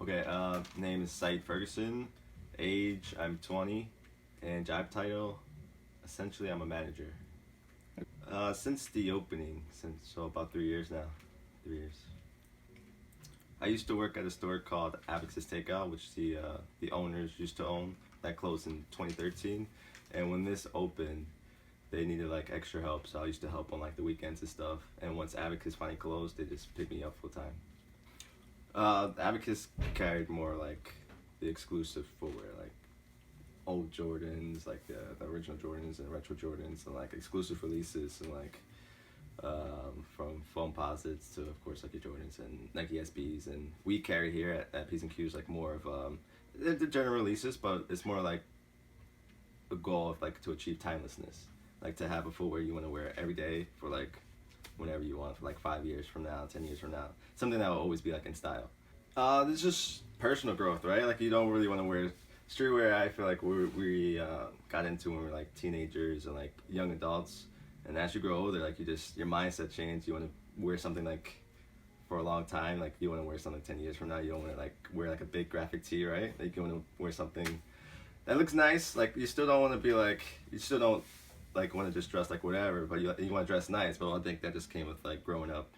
Okay, name is Saeed Ferguson. Age, I'm 20. And job title, essentially I'm a manager. Since the opening, so about 3 years now. 3 years. I used to work at a store called Abacus Takeout, which the owners used to own. That closed in 2013. And when this opened, they needed like extra help, so I used to help on like the weekends and stuff. And once Abacus finally closed, they just picked me up full time. Abacus carried more like the exclusive footwear, like old Jordans, like the original Jordans and retro Jordans, and like exclusive releases, and like from Foamposites to of course like your Jordans and Nike SBs. And we carry here at P's and Q's like more of the general releases, but it's more like a goal of like to achieve timelessness, like to have a footwear you want to wear every day for like whenever you want, for like 5 years from now, 10 years from now, something that will always be like in style. This is just personal growth, right? Like you don't really want to wear streetwear. I feel like we got into when we were like teenagers and like young adults, and as you grow older, like your mindset changes. You want to wear something like for a long time. Like you want to wear something 10 years from now. You don't want to like wear like a big graphic tee, right? Like you want to wear something that looks nice. Like you still don't want to be like, you still don't like want to just dress like whatever, but you want to dress nice. But I think that just came with like growing up.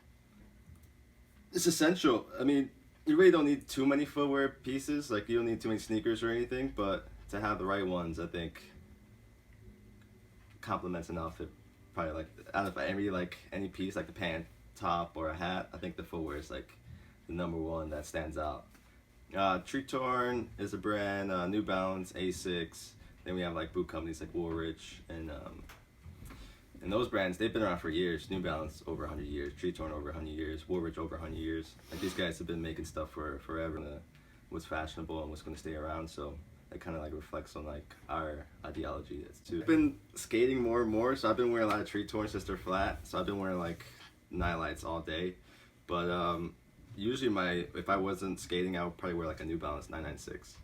It's essential. I mean, you really don't need too many footwear pieces. Like you don't need too many sneakers or anything, but to have the right ones, I think complements an outfit. Probably like out of any piece, like the pant, top, or a hat, I think the footwear is like the number one that stands out. Tree Torn is a brand, New Balance, Asics. Then we have like boot companies like Woolrich, and those brands, they've been around for years. New Balance over 100 years, Tree Torn over 100 years, Woolrich over 100 years. Like these guys have been making stuff for forever. What's fashionable and what's going to stay around. So it kind of like reflects on like our ideology. I've been skating more and more, so I've been wearing a lot of Tree Torn since they're flat. So I've been wearing like nightlights all day, but usually if I wasn't skating, I would probably wear like a New Balance 996.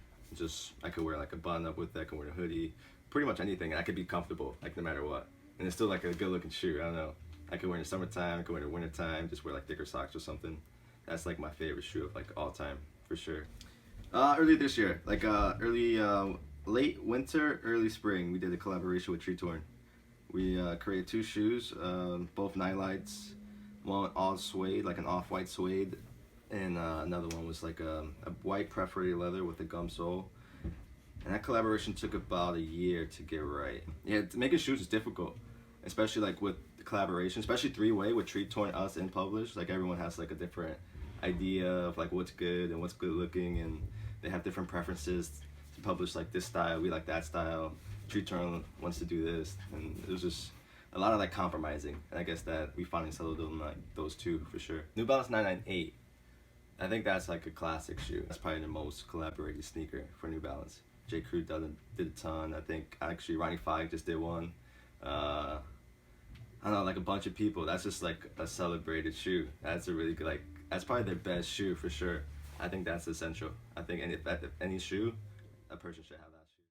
I could wear like a button up with it, I could wear a hoodie, pretty much anything, and I could be comfortable like no matter what. And it's still like a good looking shoe. I don't know. I could wear in the summertime, I could wear in the wintertime, just wear like thicker socks or something. That's like my favorite shoe of like all time for sure. Early this year, like late winter, early spring, we did a collaboration with Tree Torn. We created 2 shoes, both nightlights, one all suede, like an off-white suede, and another one was like a white perforated leather with a gum sole. And that collaboration took about a year to get right. Yeah, making shoes is difficult, especially like with the collaboration, especially 3-way with Tree Torn, us, and Publish. Like everyone has like a different idea of like what's good and what's good looking, and they have different preferences. To Publish like this style, we like that style. Tree Torn wants to do this, and it was just a lot of like compromising. And I guess that we finally settled on like those 2 for sure. New Balance 998. I think that's like a classic shoe. That's probably the most collaborated sneaker for New Balance. J. Crew did a ton. I think actually Ronnie Fieg just did one. I don't know, like a bunch of people. That's just like a celebrated shoe. That's a really good, that's probably their best shoe for sure. I think that's essential. I think any shoe, a person should have.